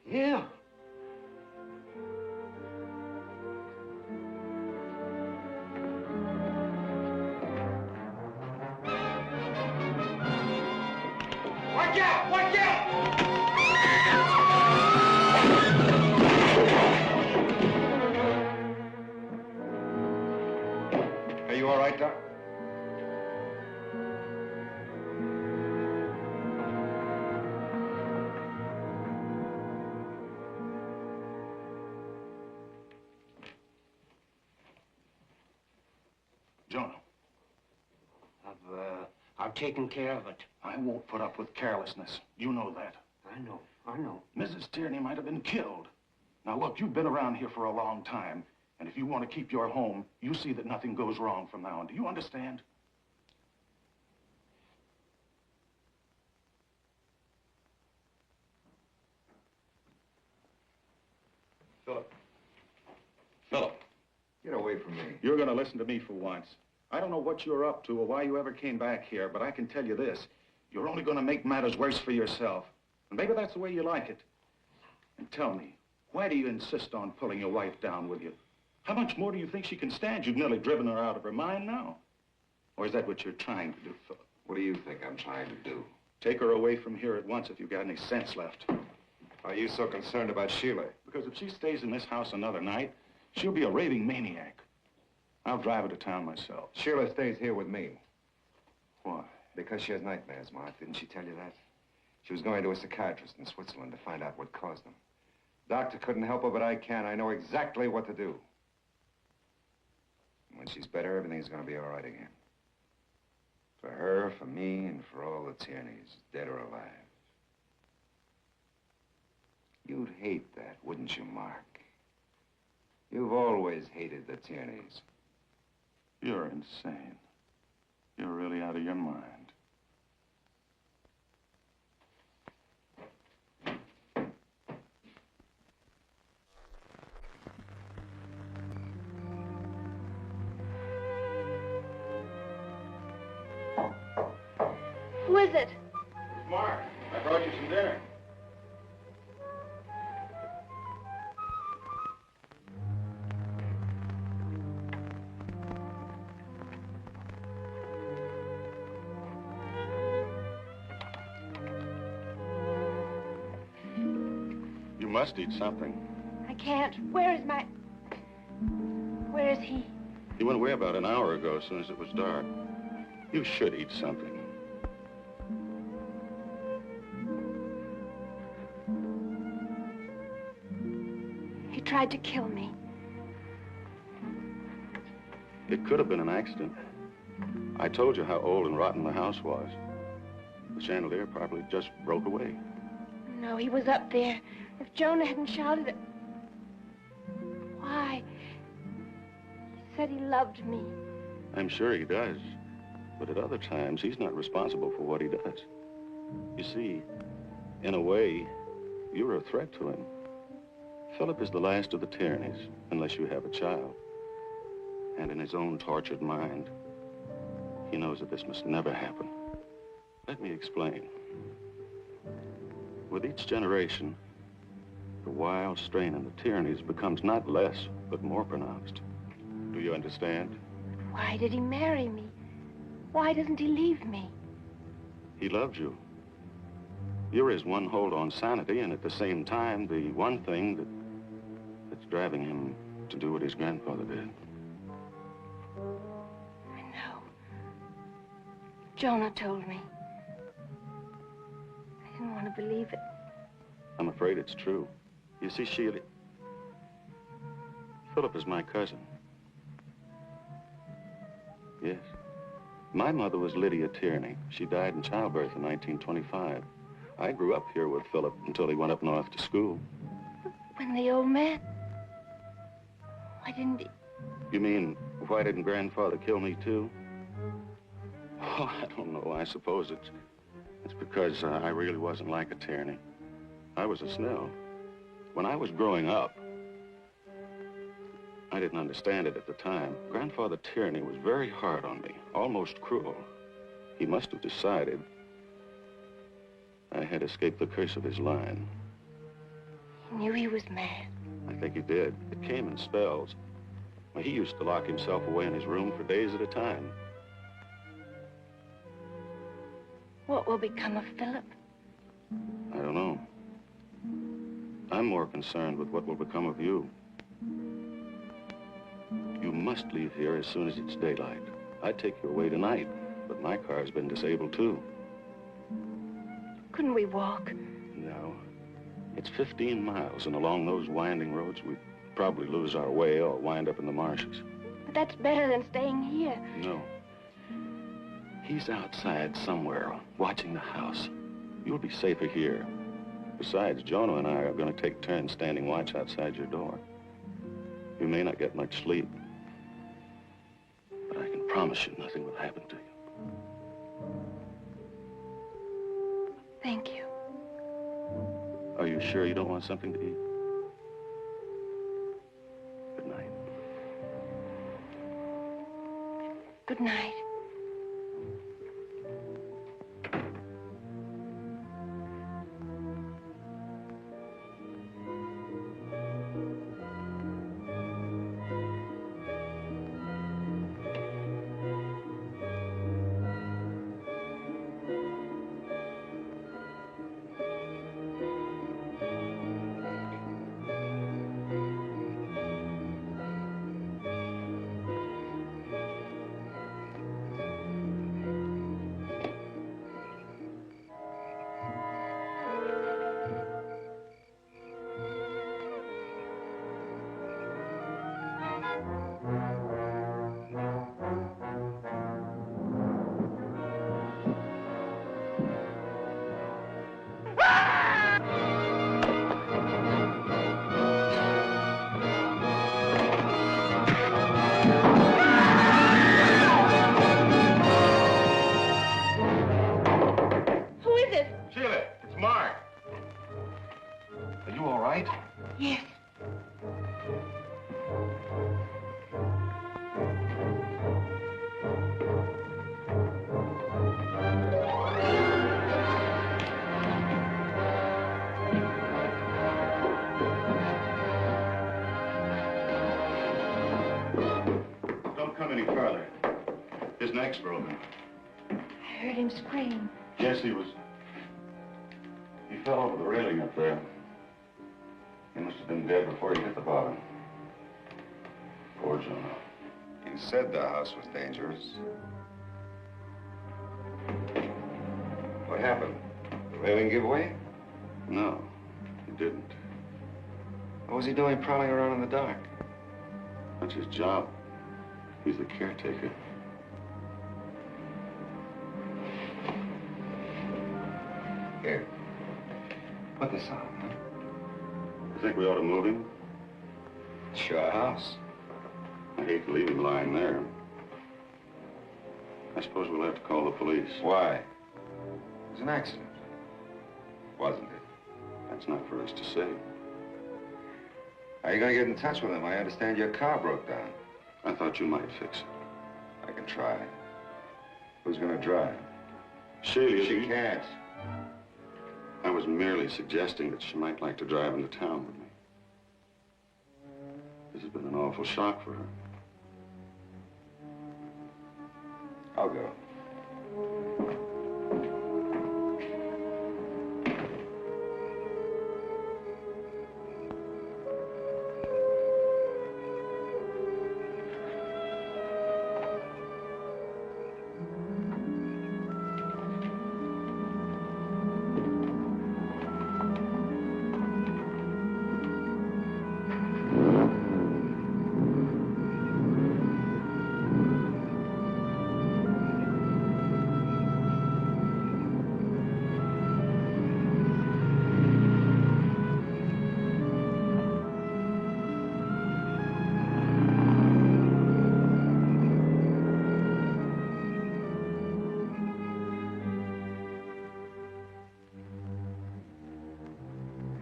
Yeah. Watch out! Watch out! Are you all right, Doc? Jonah, I've taken care of it. I won't put up with carelessness. You know that. I know. Mrs. Tierney might have been killed. Now, look, you've been around here for a long time, and if you want to keep your home, you see that nothing goes wrong from now on. Do you understand? Philip. Philip. Get away from me. You're going to listen to me for once. I don't know what you're up to or why you ever came back here, but I can tell you this. You're only going to make matters worse for yourself. And maybe that's the way you like it. And tell me, why do you insist on pulling your wife down with you? How much more do you think she can stand? You've nearly driven her out of her mind now. Or is that what you're trying to do, Philip? What do you think I'm trying to do? Take her away from here at once if you've got any sense left. Are you so concerned about Sheila? Because if she stays in this house another night, she'll be a raving maniac. I'll drive her to town myself. Sheila stays here with me. Why? Because she has nightmares, Mark. Didn't she tell you that? She was going to a psychiatrist in Switzerland to find out what caused them. Doctor couldn't help her, but I can. I know exactly what to do. And when she's better, everything's going to be all right again. For her, for me, and for all the Tierneys, dead or alive. You'd hate that, wouldn't you, Mark? You've always hated the Tierneys. You're insane. You're really out of your mind. Who is it? Mark, I brought you some dinner. You must eat something. I can't. Where is he? He went away about an hour ago as soon as it was dark. You should eat something. He tried to kill me. It could have been an accident. I told you how old and rotten the house was. The chandelier probably just broke away. No, he was up there. If Jonah hadn't shouted... Why? He said he loved me. I'm sure he does. But at other times, he's not responsible for what he does. You see, in a way, you're a threat to him. Philip is the last of the Tierneys, unless you have a child. And in his own tortured mind, he knows that this must never happen. Let me explain. With each generation, the wild strain in the Tierneys becomes not less, but more pronounced. Do you understand? Why did he marry me? Why doesn't he leave me? He loves you. You're his one hold on sanity, and at the same time, the one thing that's driving him to do what his grandfather did. I know. Jonah told me. I didn't want to believe it. I'm afraid it's true. You see, Sheila, Philip is my cousin. Yes. My mother was Lydia Tierney. She died in childbirth in 1925. I grew up here with Philip until he went up north to school. When the old man... Why didn't he... You mean, why didn't Grandfather kill me, too? Oh, I don't know. I suppose it's because I really wasn't like a Tierney. I was a Snell. When I was growing up, I didn't understand it at the time. Grandfather Tierney was very hard on me, almost cruel. He must have decided I had escaped the curse of his line. He knew he was mad. I think he did. It came in spells. Well, he used to lock himself away in his room for days at a time. What will become of Philip? I don't know. I'm more concerned with what will become of you. You must leave here as soon as it's daylight. I'd take you away tonight, but my car's been disabled, too. Couldn't we walk? No. It's 15 miles, and along those winding roads, we'd probably lose our way or wind up in the marshes. But that's better than staying here. No. He's outside somewhere, watching the house. You'll be safer here. Besides, Jonah and I are going to take turns standing watch outside your door. You may not get much sleep, but I can promise you nothing will happen to you. Thank you. Are you sure you don't want something to eat? Good night. Who is it? Sheila, it's Mark. Are you all right? Yes. Don't come any farther. His neck's broken. I heard him scream. Yes, he fell over the railing up there. He must have been dead before he hit the bottom. Poor Jonah. You said the house was dangerous. What happened? The railing give way? No, he didn't. What was he doing prowling around in the dark? That's his job. He's the caretaker. Here. Put this on, huh? You think we ought to move him? It's your house. I hate to leave him lying there. I suppose we'll have to call the police. Why? It was an accident. Wasn't it? That's not for us to say. How are you going to get in touch with him? I understand your car broke down. I thought you might fix it. I can try. Who's going to drive? Sheila, She can't. I was merely suggesting that she might like to drive into town with me. This has been an awful shock for her. I'll go.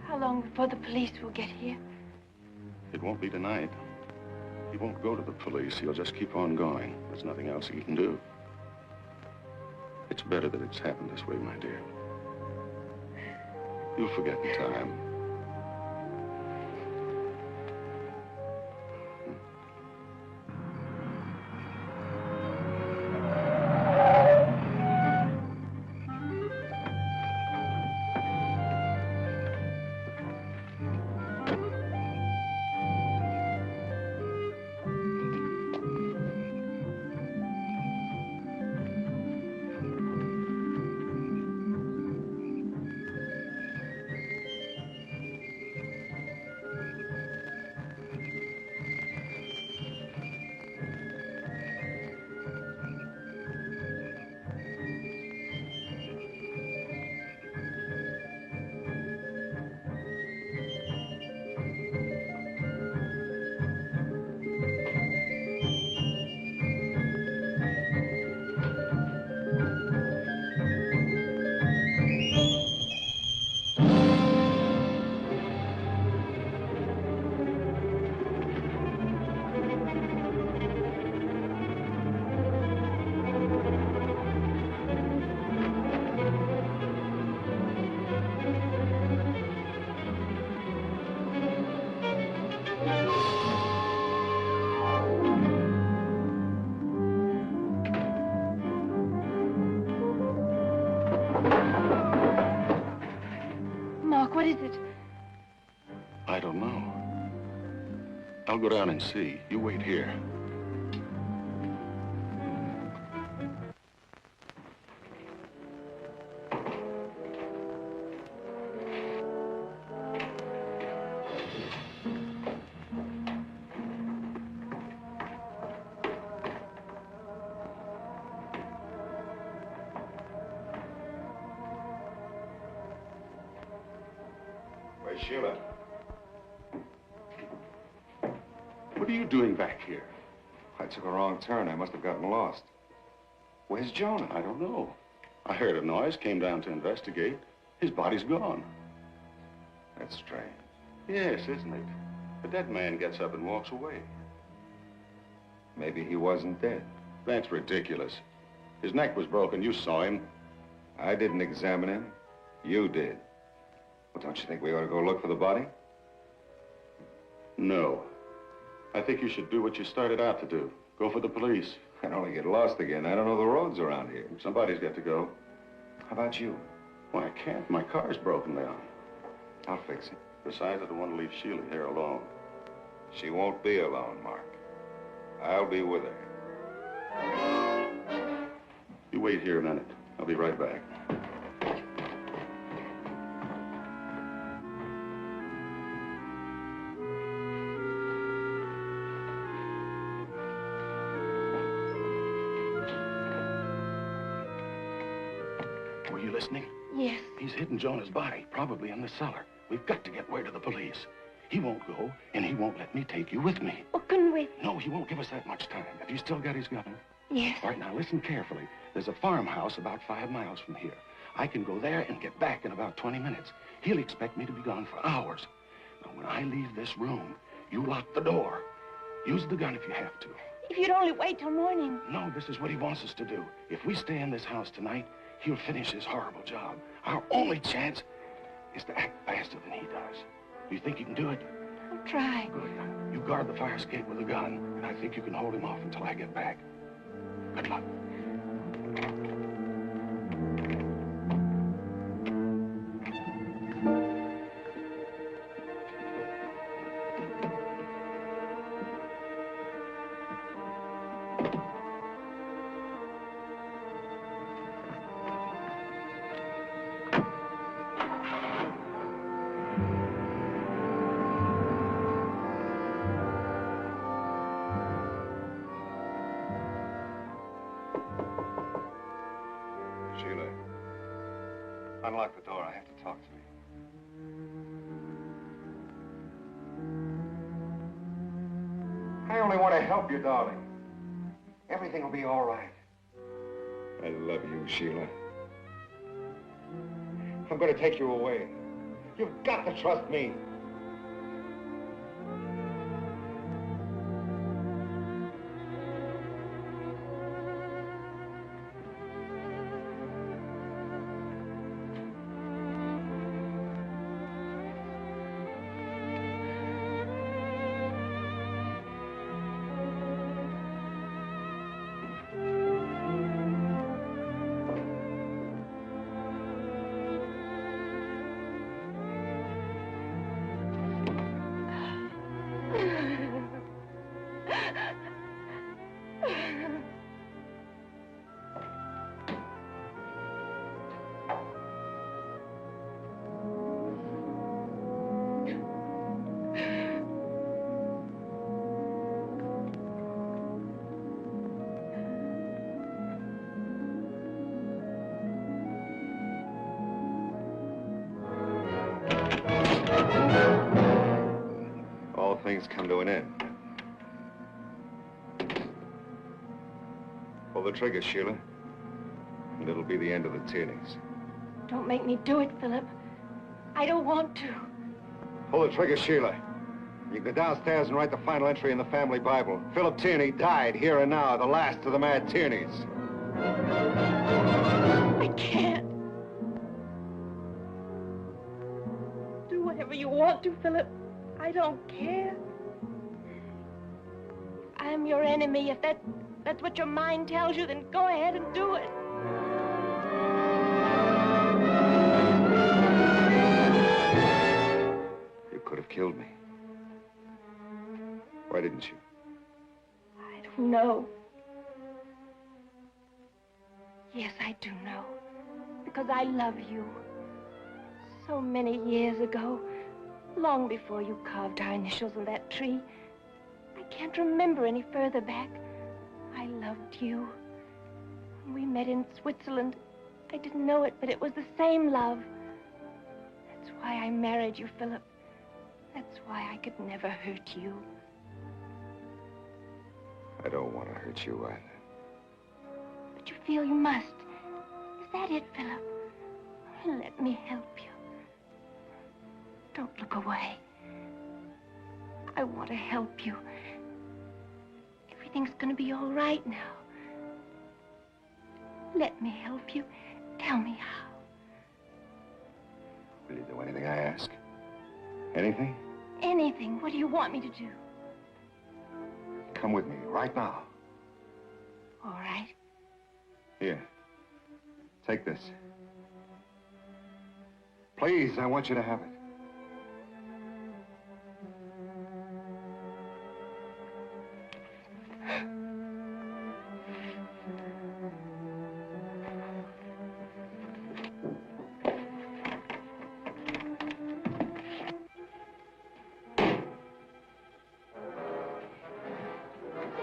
How long before the police will get here? It won't be tonight. He won't go to the police. He'll just keep on going. There's nothing else he can do. It's better that it's happened this way, my dear. You'll forget in time. talk. What is it? I don't know. I'll go down and see. You wait here. Where's Sheila? What are you doing back here? I took a wrong turn. I must have gotten lost. Where's Jonah? I don't know. I heard a noise, came down to investigate. His body's gone. That's strange. Yes, isn't it? A dead man gets up and walks away. Maybe he wasn't dead. That's ridiculous. His neck was broken. You saw him. I didn't examine him. You did. Well, don't you think we ought to go look for the body? No. I think you should do what you started out to do. Go for the police. I'd only get lost again. I don't know the roads around here. Somebody's got to go. How about you? Well, I can't. My car's broken down. I'll fix it. Besides, I don't want to leave Sheila here alone. She won't be alone, Mark. I'll be with her. You wait here a minute. I'll be right back. Were you listening? Yes. He's hidden Jonah's body, probably in the cellar. We've got to get word to the police. He won't go, and he won't let me take you with me. Oh, couldn't we? No, he won't give us that much time. Have you still got his gun? Yes. All right, now listen carefully. There's a farmhouse about 5 miles from here. I can go there and get back in about 20 minutes. He'll expect me to be gone for hours. Now, when I leave this room, you lock the door. Use the gun if you have to. If you'd only wait till morning. No, this is what he wants us to do. If we stay in this house tonight, he'll finish his horrible job. Our only chance is to act faster than he does. Do you think you can do it? I'll try. Good. You guard the fire escape with a gun, and I think you can hold him off until I get back. Good luck. Sheila, unlock the door. I have to talk to you. I only want to help you, darling. Everything will be all right. I love you, Sheila. I'm going to take you away. You've got to trust me. All things come to an end. Pull the trigger, Sheila, and it'll be the end of the Tierneys. Don't make me do it, Philip. I don't want to. Pull the trigger, Sheila. You can go downstairs and write the final entry in the family Bible. Philip Tierney died here and now, the last of the mad Tierneys. I can't. Do whatever you want to, Philip. I don't care. If I'm your enemy, if that's what your mind tells you, then go ahead and do it. killed me. Why didn't you? I don't know. Yes, I do know. Because I love you. So many years ago, long before you carved our initials on that tree, I can't remember any further back. I loved you. When we met in Switzerland, I didn't know it, but it was the same love. That's why I married you, Philip. That's why I could never hurt you. I don't want to hurt you either. But you feel you must. Is that it, Philip? Let me help you. Don't look away. I want to help you. Everything's going to be all right now. Let me help you. Tell me how. Will you do anything I ask? Anything? Anything. What do you want me to do? Come with me right now. All right. Here. Take this. Please, I want you to have it.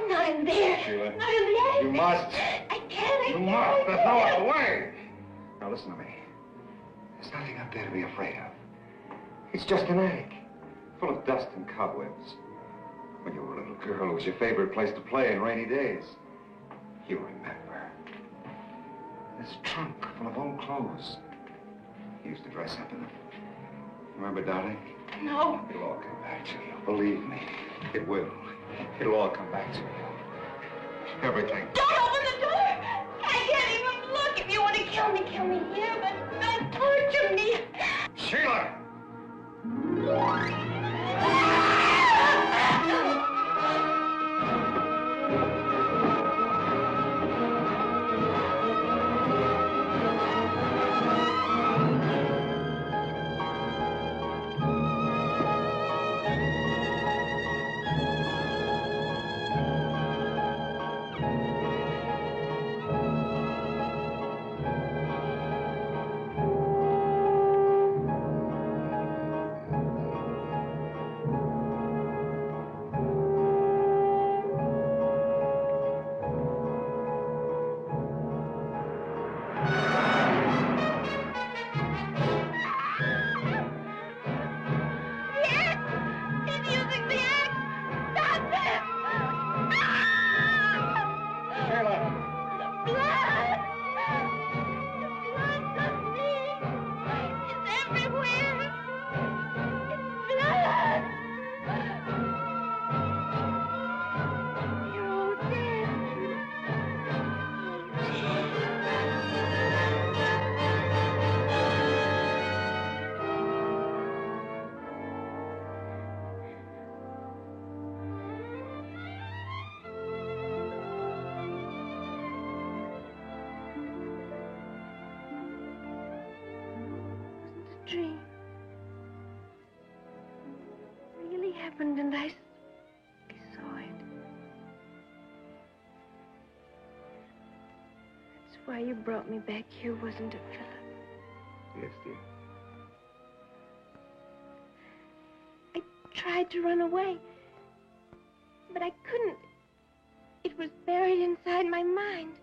Not in there. Sheila. Not in the attic. You must. I can't. You must. There's no other way. Now listen to me. There's nothing up there to be afraid of. It's just an attic, full of dust and cobwebs. When you were a little girl, it was your favorite place to play in rainy days. You remember. This trunk full of old clothes. You used to dress up in them. Remember, darling? No. It'll all come back to you. Believe me, it will. It'll all come back to you. Everything. Don't open the door. I can't even look. If you want to kill me here, but don't torture me. Sheila! Dream. Really happened, and I saw it. That's why you brought me back here, wasn't it, Philip? Yes, dear. I tried to run away, but I couldn't. It was buried inside my mind.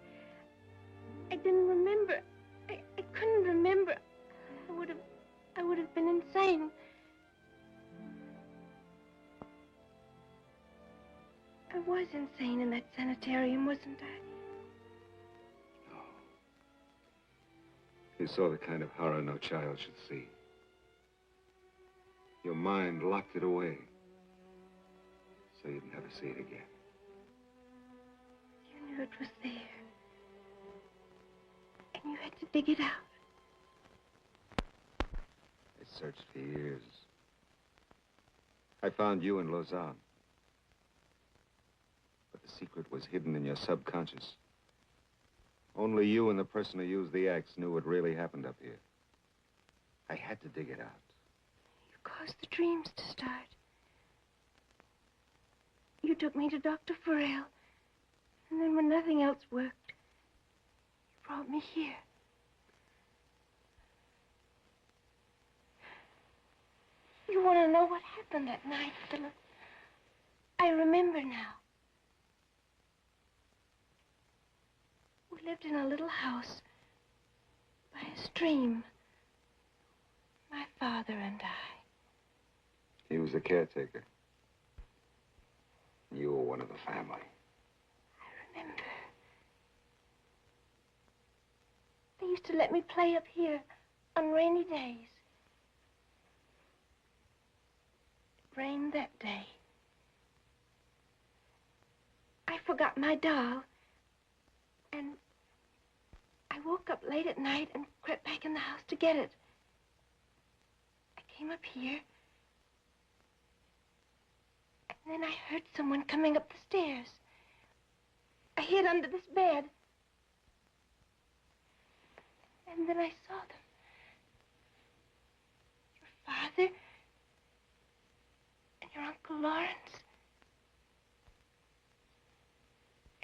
I didn't remember. I couldn't remember. I would have been insane. I was insane in that sanitarium, wasn't I? No. You saw the kind of horror no child should see. Your mind locked it away, so you'd never see it again. You knew it was there. And you had to dig it out. I searched for years. I found you in Lausanne. But the secret was hidden in your subconscious. Only you and the person who used the axe knew what really happened up here. I had to dig it out. You caused the dreams to start. You took me to Dr. Farrell. And then when nothing else worked, you brought me here. You want to know what happened that night, Philip? I remember now. We lived in a little house by a stream. My father and I. He was the caretaker. You were one of the family. I remember. They used to let me play up here on rainy days. It rained that day. I forgot my doll, and I woke up late at night and crept back in the house to get it. I came up here, and then I heard someone coming up the stairs. I hid under this bed, and then I saw them. Your father and your Uncle Lawrence.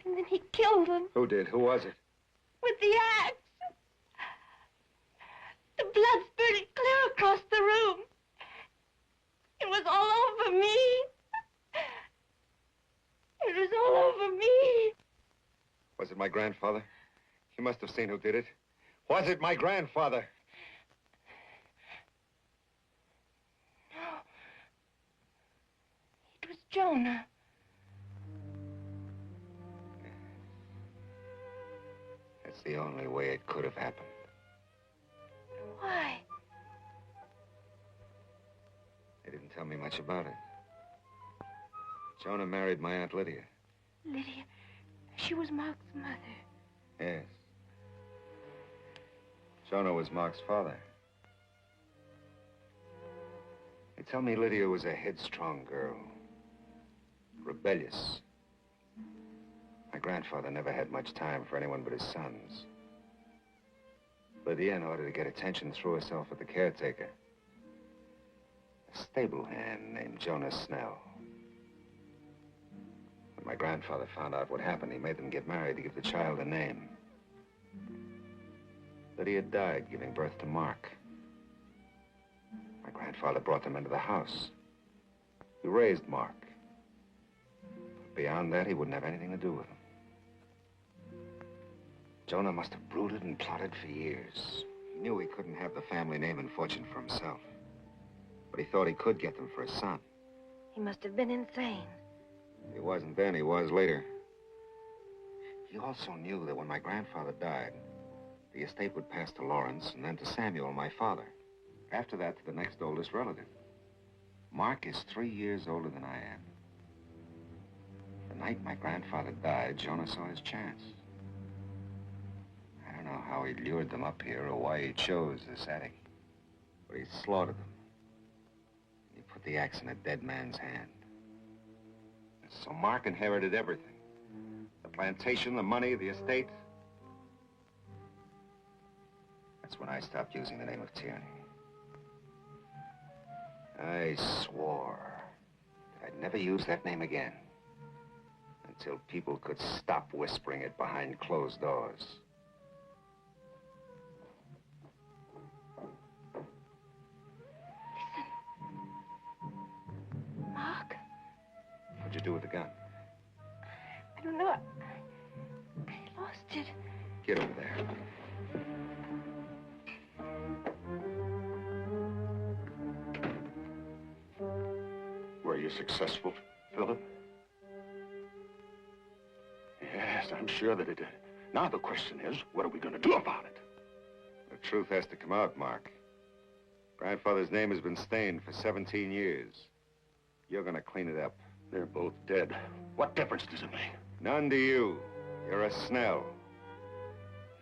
And then he killed them. Who did? Who was it? With the axe. The blood spurted clear across the room. It was all over me. It was all over me. Was it my grandfather? You must have seen who did it. Was it my grandfather? No. It was Jonah. That's the only way it could have happened. Why? They didn't tell me much about it. Jonah married my Aunt Lydia. Lydia, she was Mark's mother. Yes. Jonah was Mark's father. They tell me Lydia was a headstrong girl. Rebellious. My grandfather never had much time for anyone but his sons. Lydia, in order to get attention, threw herself at the caretaker. A stable hand named Jonah Snell. When my grandfather found out what happened, he made them get married to give the child a name. Lydia died giving birth to Mark. My grandfather brought them into the house. He raised Mark. But beyond that, he wouldn't have anything to do with him. Jonah must have brooded and plotted for years. He knew he couldn't have the family name and fortune for himself. But he thought he could get them for his son. He must have been insane. He wasn't then, he was later. He also knew that when my grandfather died, the estate would pass to Lawrence and then to Samuel, my father. After that, to the next oldest relative. Mark is 3 years older than I am. The night my grandfather died, Jonah saw his chance. I don't know how he lured them up here or why he chose this attic. But he slaughtered them. He put the axe in a dead man's hand. So Mark inherited everything. The plantation, the money, the estate. That's when I stopped using the name of Tierney. I swore that I'd never use that name again. Until people could stop whispering it behind closed doors. Listen. Mark? What'd you do with the gun? I don't know. I lost it. Get over there. Were you successful, Philip? Yes, I'm sure that it did. Now the question is, what are we going to do about it? The truth has to come out, Mark. Grandfather's name has been stained for 17 years. You're going to clean it up. They're both dead. What difference does it make? None to you. You're a Snell.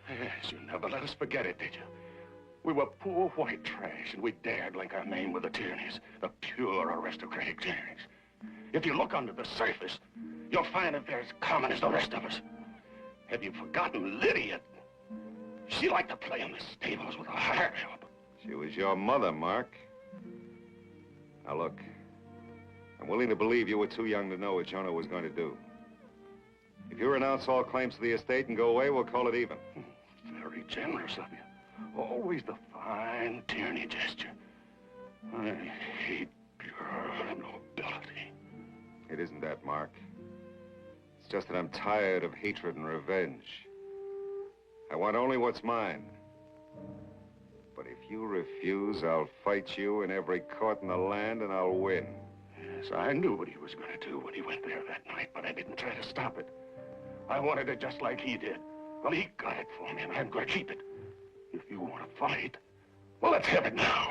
Yes, you never let us forget it, did you? We were poor white trash, and we dared link our name with the Tierneys, the pure aristocratic Tierneys. If you look under the surface, you'll find that they're as common as the rest of us. Have you forgotten Lydia? She liked to play in the stables with a hired help. She was your mother, Mark. Now, look, I'm willing to believe you were too young to know what Jonah was going to do. If you renounce all claims to the estate and go away, we'll call it even. Very generous of you. Always the fine Tierney gesture. I hate your nobility. It isn't that, Mark. It's just that I'm tired of hatred and revenge. I want only what's mine. But if you refuse, I'll fight you in every court in the land, and I'll win. Yes, I knew what he was going to do when he went there that night, but I didn't try to stop it. I wanted it just like he did. Well, he got it for me, and I'm going to keep it. If you want to fight, well, let's have it now.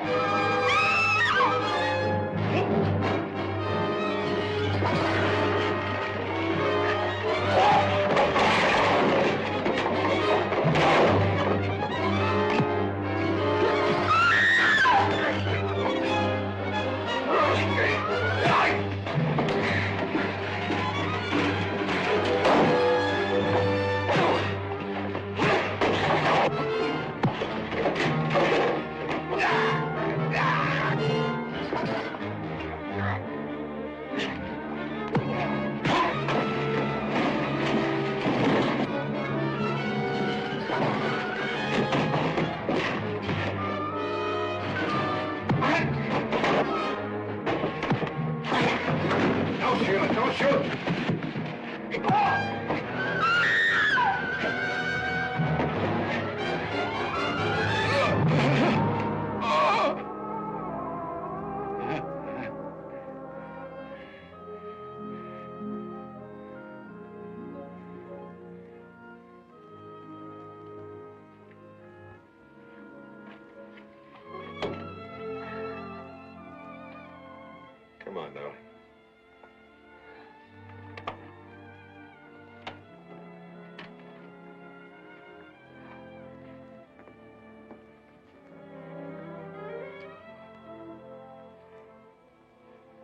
Come on, now.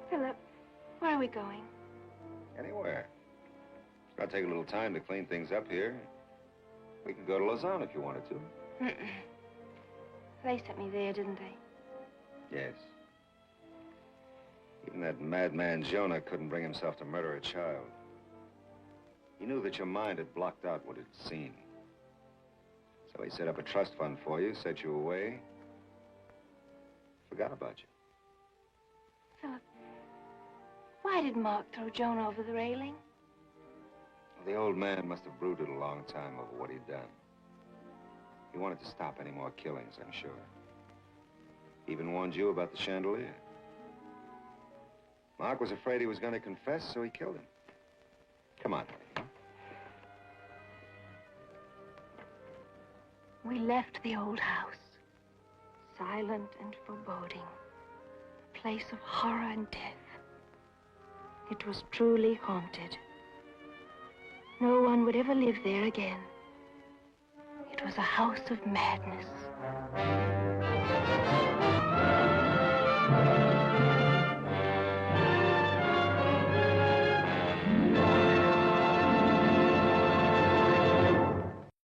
Philip, where are we going? Anywhere. It's going to take a little time to clean things up here. We could go to Lausanne if you wanted to. Mm-mm. They sent me there, didn't they? Yes. Even that madman Jonah couldn't bring himself to murder a child. He knew that your mind had blocked out what it'd seen. So he set up a trust fund for you, set you away, forgot about you. Philip, why did Mark throw Jonah over the railing? The old man must have brooded a long time over what he'd done. He wanted to stop any more killings, I'm sure. He even warned you about the chandelier. Mark was afraid he was going to confess, so he killed him. Come on, honey. We left the old house, silent and foreboding, a place of horror and death. It was truly haunted. No one would ever live there again. It was a house of madness.